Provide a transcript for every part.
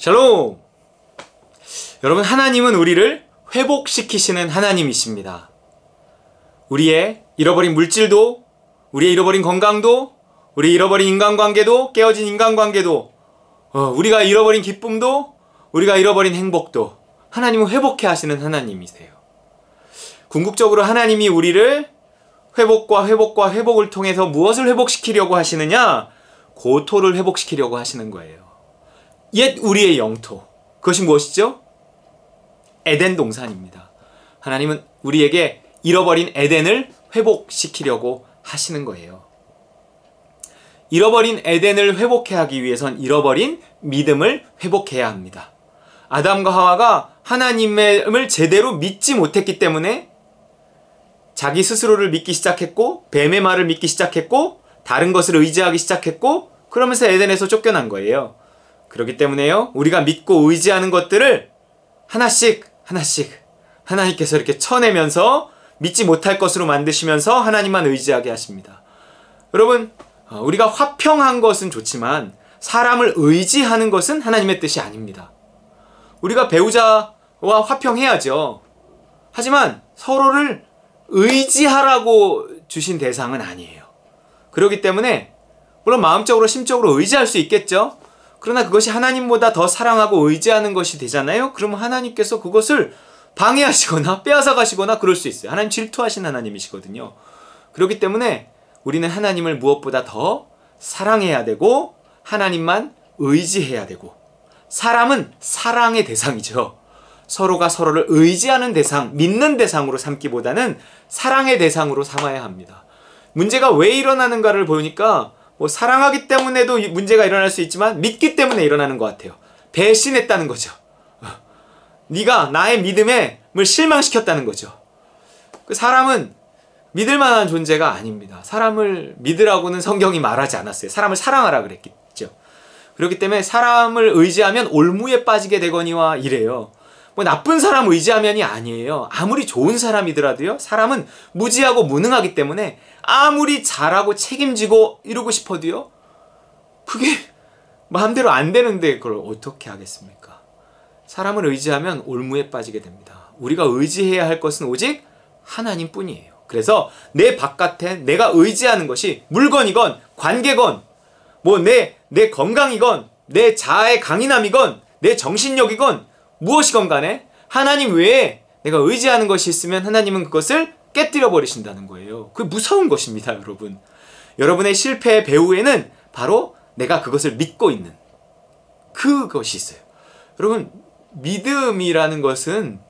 샬롬! 여러분, 하나님은 우리를 회복시키시는 하나님이십니다. 우리의 잃어버린 물질도, 우리의 잃어버린 건강도, 우리의 잃어버린 인간관계도, 깨어진 인간관계도, 우리가 잃어버린 기쁨도, 우리가 잃어버린 행복도 하나님은 회복해 하시는 하나님이세요. 궁극적으로 하나님이 우리를 회복과 회복을 통해서 무엇을 회복시키려고 하시느냐? 고토를 회복시키려고 하시는 거예요. 옛 우리의 영토, 그것이 무엇이죠? 에덴 동산입니다. 하나님은 우리에게 잃어버린 에덴을 회복시키려고 하시는 거예요. 잃어버린 에덴을 회복해 하기 위해선 잃어버린 믿음을 회복해야 합니다. 아담과 하와가 하나님을 제대로 믿지 못했기 때문에 자기 스스로를 믿기 시작했고, 뱀의 말을 믿기 시작했고, 다른 것을 의지하기 시작했고, 그러면서 에덴에서 쫓겨난 거예요. 그렇기 때문에요, 우리가 믿고 의지하는 것들을 하나씩 하나님께서 이렇게 쳐내면서 믿지 못할 것으로 만드시면서 하나님만 의지하게 하십니다. 여러분, 우리가 화평한 것은 좋지만 사람을 의지하는 것은 하나님의 뜻이 아닙니다. 우리가 배우자와 화평해야죠. 하지만 서로를 의지하라고 주신 대상은 아니에요. 그렇기 때문에 물론 마음적으로 심적으로 의지할 수 있겠죠. 그러나 그것이 하나님보다 더 사랑하고 의지하는 것이 되잖아요. 그러면 하나님께서 그것을 방해하시거나 빼앗아 가시거나 그럴 수 있어요. 하나님 질투하신 하나님이시거든요. 그렇기 때문에 우리는 하나님을 무엇보다 더 사랑해야 되고 하나님만 의지해야 되고, 사람은 사랑의 대상이죠. 서로가 서로를 의지하는 대상, 믿는 대상으로 삼기보다는 사랑의 대상으로 삼아야 합니다. 문제가 왜 일어나는가를 보니까 사랑하기 때문에도 문제가 일어날 수 있지만 믿기 때문에 일어나는 것 같아요. 배신했다는 거죠. 네가 나의 믿음을 실망시켰다는 거죠. 그 사람은 믿을 만한 존재가 아닙니다. 사람을 믿으라고는 성경이 말하지 않았어요. 사람을 사랑하라 그랬겠죠. 그렇기 때문에 사람을 의지하면 올무에 빠지게 되거니와 이래요. 나쁜 사람 의지하면이 아니에요. 아무리 좋은 사람이더라도요, 사람은 무지하고 무능하기 때문에 아무리 잘하고 책임지고 이러고 싶어도요, 그게 마음대로 안 되는데 그걸 어떻게 하겠습니까? 사람을 의지하면 올무에 빠지게 됩니다. 우리가 의지해야 할 것은 오직 하나님뿐이에요. 그래서 내 바깥에 내가 의지하는 것이 물건이건 관계건 내 건강이건 내 자아의 강인함이건 내 정신력이건 무엇이건 간에 하나님 외에 내가 의지하는 것이 있으면 하나님은 그것을 깨뜨려 버리신다는 거예요. 그게 무서운 것입니다, 여러분. 여러분의 실패의 배후에는 바로 내가 그것을 믿고 있는 그것이 있어요. 여러분, 믿음이라는 것은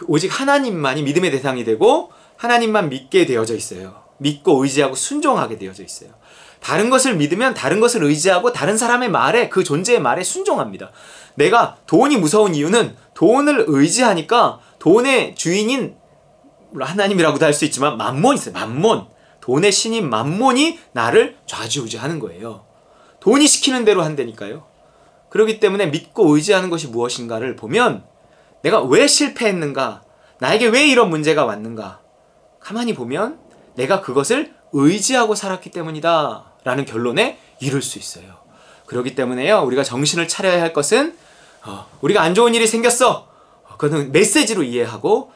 오직 하나님만이 믿음의 대상이 되고 하나님만 믿게 되어져 있어요. 믿고 의지하고 순종하게 되어져 있어요. 다른 것을 믿으면 다른 것을 의지하고 다른 사람의 말에, 그 존재의 말에 순종합니다. 내가 돈이 무서운 이유는 돈을 의지하니까 돈의 주인인 하나님이라고도 할 수 있지만 만몬이 있어요. 만몬. 돈의 신인 만몬이 나를 좌지우지하는 거예요. 돈이 시키는 대로 한다니까요. 그렇기 때문에 믿고 의지하는 것이 무엇인가를 보면 내가 왜 실패했는가, 나에게 왜 이런 문제가 왔는가, 가만히 보면 내가 그것을 의지하고 살았기 때문이다 라는 결론에 이를 수 있어요. 그렇기 때문에요, 우리가 정신을 차려야 할 것은 우리가 안 좋은 일이 생겼어, 그거는 메시지로 이해하고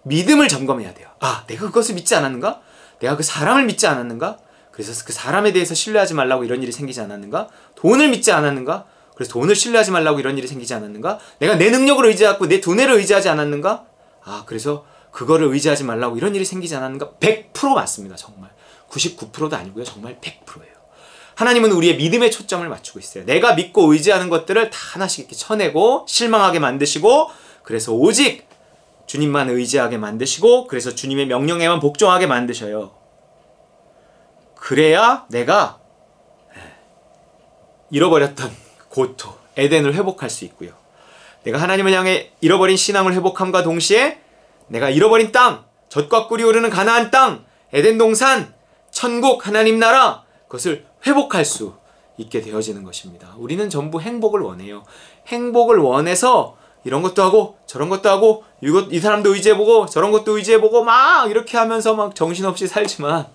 믿음을 점검해야 돼요. 내가 그것을 믿지 않았는가? 내가 그 사람을 믿지 않았는가? 그래서 그 사람에 대해서 신뢰하지 말라고 이런 일이 생기지 않았는가? 돈을 믿지 않았는가? 그래서 돈을 신뢰하지 말라고 이런 일이 생기지 않았는가? 내가 내 능력을 의지하고 내 두뇌를 의지하지 않았는가? 그래서 그거를 의지하지 말라고 이런 일이 생기지 않았는가? 100% 맞습니다. 정말 99%도 아니고요, 정말 100%예요. 하나님은 우리의 믿음에 초점을 맞추고 있어요. 내가 믿고 의지하는 것들을 다 하나씩 이렇게 쳐내고 실망하게 만드시고, 그래서 오직 주님만 의지하게 만드시고, 그래서 주님의 명령에만 복종하게 만드셔요. 그래야 내가 잃어버렸던 고토, 에덴을 회복할 수 있고요. 내가 하나님을 향해 잃어버린 신앙을 회복함과 동시에 내가 잃어버린 땅, 젖과 꿀이 흐르는 가나안 땅, 에덴 동산, 천국, 하나님 나라, 그것을 회복할 수 있게 되어지는 것입니다. 우리는 전부 행복을 원해요. 행복을 원해서 이런 것도 하고 저런 것도 하고 이 사람도 의지해보고 저런 것도 의지해보고 막 이렇게 하면서 막 정신없이 살지만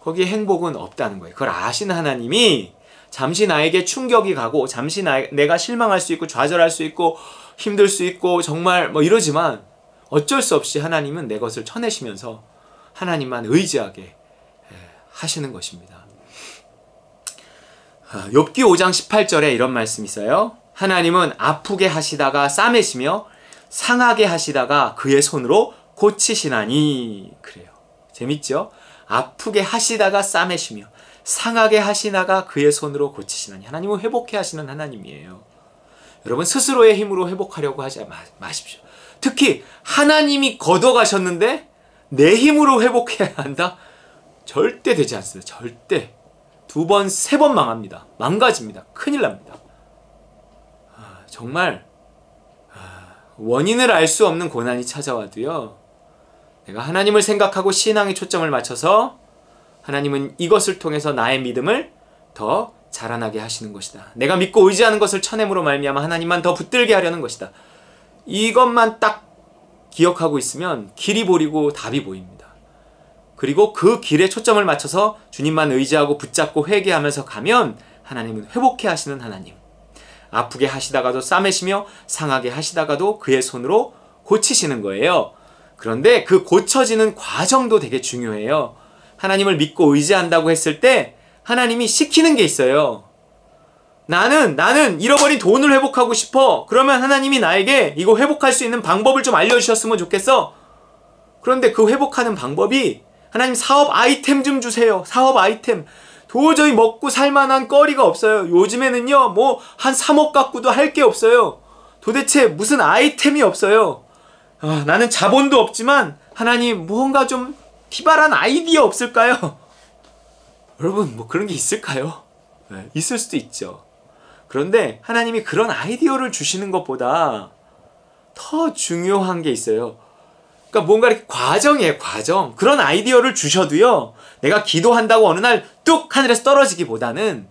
거기에 행복은 없다는 거예요. 그걸 아시는 하나님이 잠시 나에게 충격이 가고 잠시 내가 실망할 수 있고 좌절할 수 있고 힘들 수 있고 정말 뭐 이러지만 어쩔 수 없이 하나님은 내 것을 쳐내시면서 하나님만 의지하게 하시는 것입니다. 욥기 5장 18절에 이런 말씀이 있어요. 하나님은 아프게 하시다가 싸매시며 상하게 하시다가 그의 손으로 고치시나니. 그래요. 재밌죠? 아프게 하시다가 싸매시며 상하게 하시다가 그의 손으로 고치시나니. 하나님은 회복해 하시는 하나님이에요. 여러분 스스로의 힘으로 회복하려고 하지 마십시오. 특히 하나님이 걷어가셨는데 내 힘으로 회복해야 한다? 절대 되지 않습니다. 절대. 2번, 3번 망합니다. 망가집니다. 큰일 납니다. 정말 원인을 알 수 없는 고난이 찾아와도요, 내가 하나님을 생각하고 신앙에 초점을 맞춰서 하나님은 이것을 통해서 나의 믿음을 더 자라나게 하시는 것이다. 내가 믿고 의지하는 것을 쳐냄으로 말미암아 하나님만 더 붙들게 하려는 것이다. 이것만 딱 기억하고 있으면 길이 보이고 답이 보입니다. 그리고 그 길에 초점을 맞춰서 주님만 의지하고 붙잡고 회개하면서 가면 하나님은 회복해 하시는 하나님. 아프게 하시다가도 싸매시며 상하게 하시다가도 그의 손으로 고치시는 거예요. 그런데 그 고쳐지는 과정도 되게 중요해요. 하나님을 믿고 의지한다고 했을 때 하나님이 시키는 게 있어요. 나는 잃어버린 돈을 회복하고 싶어. 그러면 하나님이 나에게 이거 회복할 수 있는 방법을 좀 알려주셨으면 좋겠어. 그런데 그 회복하는 방법이 하나님 사업 아이템 좀 주세요. 사업 아이템. 도저히 먹고 살만한 거리가 없어요. 요즘에는요, 뭐 한 3억 갖고도 할 게 없어요. 도대체 무슨 아이템이 없어요. 나는 자본도 없지만 하나님 뭔가 좀 기발한 아이디어 없을까요? 여러분 뭐 그런 게 있을까요? 네, 있을 수도 있죠. 그런데 하나님이 그런 아이디어를 주시는 것보다 더 중요한 게 있어요. 그러니까 뭔가 이렇게 과정이에요. 과정. 그런 아이디어를 주셔도요, 내가 기도한다고 어느 날 뚝 하늘에서 떨어지기보다는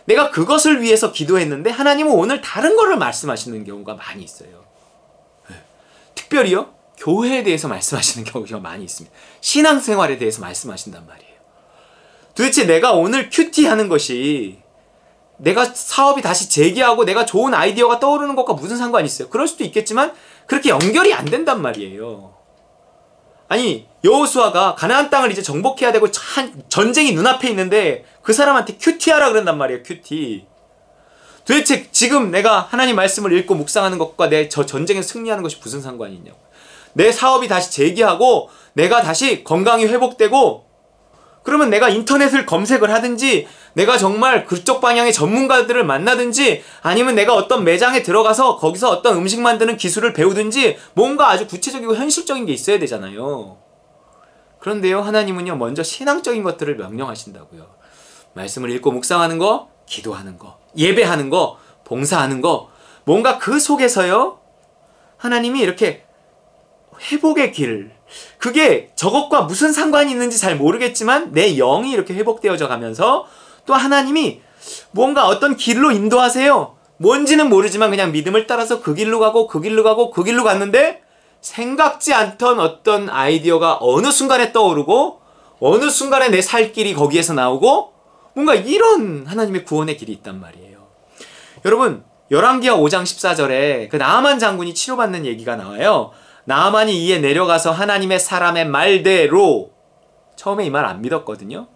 내가 그것을 위해서 기도했는데 하나님은 오늘 다른 거를 말씀하시는 경우가 많이 있어요. 네. 특별히요, 교회에 대해서 말씀하시는 경우가 많이 있습니다. 신앙생활에 대해서 말씀하신단 말이에요. 도대체 내가 오늘 큐티하는 것이 내가 사업이 다시 재기하고 내가 좋은 아이디어가 떠오르는 것과 무슨 상관이 있어요? 그럴 수도 있겠지만 그렇게 연결이 안 된단 말이에요. 아니, 여호수아가 가나안 땅을 이제 정복해야 되고 전쟁이 눈앞에 있는데 그 사람한테 큐티하라 그런단 말이에요. 큐티. 도대체 지금 내가 하나님 말씀을 읽고 묵상하는 것과 내 저 전쟁에 승리하는 것이 무슨 상관이 있냐고. 내 사업이 다시 재기하고 내가 다시 건강이 회복되고, 그러면 내가 인터넷을 검색을 하든지 내가 정말 그쪽 방향의 전문가들을 만나든지 아니면 내가 어떤 매장에 들어가서 거기서 어떤 음식 만드는 기술을 배우든지 뭔가 아주 구체적이고 현실적인 게 있어야 되잖아요. 그런데요, 하나님은요, 먼저 신앙적인 것들을 명령하신다고요. 말씀을 읽고 묵상하는 거, 기도하는 거, 예배하는 거, 봉사하는 거, 뭔가 그 속에서요, 하나님이 이렇게 회복의 길, 그게 저것과 무슨 상관이 있는지 잘 모르겠지만 내 영이 이렇게 회복되어져 가면서 또 하나님이 뭔가 어떤 길로 인도하세요. 뭔지는 모르지만 그냥 믿음을 따라서 그 길로 가고 그 길로 가고 그 길로 갔는데 생각지 않던 어떤 아이디어가 어느 순간에 떠오르고 어느 순간에 내 살 길이 거기에서 나오고 뭔가 이런 하나님의 구원의 길이 있단 말이에요. 여러분, 열왕기하 5장 14절에 그 나아만 장군이 치료받는 얘기가 나와요. 나아만이 이에 내려가서 하나님의 사람의 말대로, 처음에 이 말 안 믿었거든요.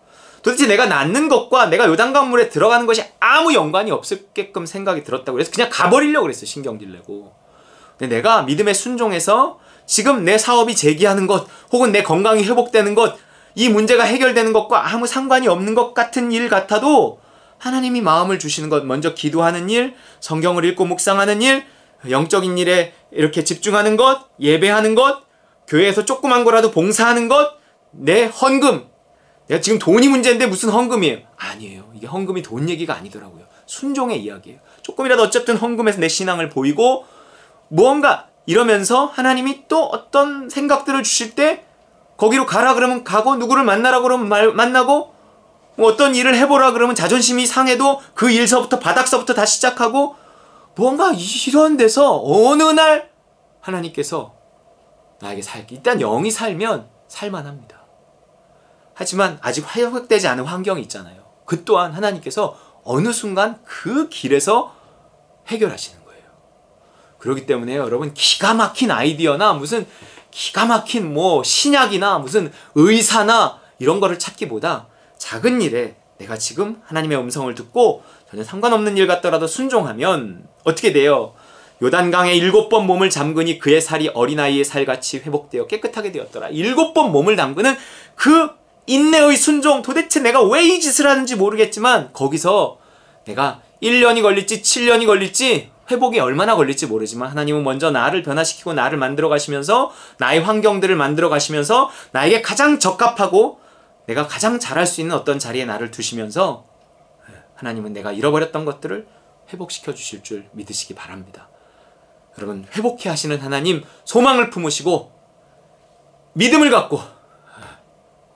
도대체 내가 낫는 것과 내가 요단강물에 들어가는 것이 아무 연관이 없을게끔 생각이 들었다고 그래서 그냥 가버리려고 그랬어요. 신경질 내고. 근데 내가 믿음에 순종해서 지금 내 사업이 재기하는 것 혹은 내 건강이 회복되는 것, 이 문제가 해결되는 것과 아무 상관이 없는 것 같은 일 같아도 하나님이 마음을 주시는 것, 먼저 기도하는 일, 성경을 읽고 묵상하는 일, 영적인 일에 이렇게 집중하는 것, 예배하는 것, 교회에서 조그만 거라도 봉사하는 것, 내 헌금. 내가 지금 돈이 문제인데 무슨 헌금이에요? 아니에요. 이게 헌금이 돈 얘기가 아니더라고요. 순종의 이야기예요. 조금이라도 어쨌든 헌금에서 내 신앙을 보이고 무언가 이러면서 하나님이 또 어떤 생각들을 주실 때 거기로 가라 그러면 가고, 누구를 만나라 그러면 만나고, 뭐 어떤 일을 해보라 그러면 자존심이 상해도 그 일서부터 바닥서부터 다시 시작하고, 뭔가 이런 데서 어느 날 하나님께서 나에게 일단 영이 살면 살만합니다. 하지만 아직 회복되지 않은 환경이 있잖아요. 그 또한 하나님께서 어느 순간 그 길에서 해결하시는 거예요. 그렇기 때문에 여러분, 기가 막힌 아이디어나 무슨 기가 막힌 뭐 신약이나 무슨 의사나 이런 거를 찾기보다 작은 일에 내가 지금 하나님의 음성을 듣고 전혀 상관없는 일 같더라도 순종하면 어떻게 돼요? 요단강에 7번 몸을 잠그니 그의 살이 어린아이의 살같이 회복되어 깨끗하게 되었더라. 7번 몸을 담그는 그 인내의 순종, 도대체 내가 왜 이 짓을 하는지 모르겠지만 거기서 내가 1년이 걸릴지 7년이 걸릴지 회복이 얼마나 걸릴지 모르지만 하나님은 먼저 나를 변화시키고 나를 만들어 가시면서 나의 환경들을 만들어 가시면서 나에게 가장 적합하고 내가 가장 잘할 수 있는 어떤 자리에 나를 두시면서 하나님은 내가 잃어버렸던 것들을 회복시켜 주실 줄 믿으시기 바랍니다. 여러분, 회복해 하시는 하나님 소망을 품으시고 믿음을 갖고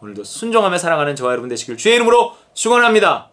오늘도 순종하며 살아가는 저와 여러분 되시길 주의 이름으로 축원합니다.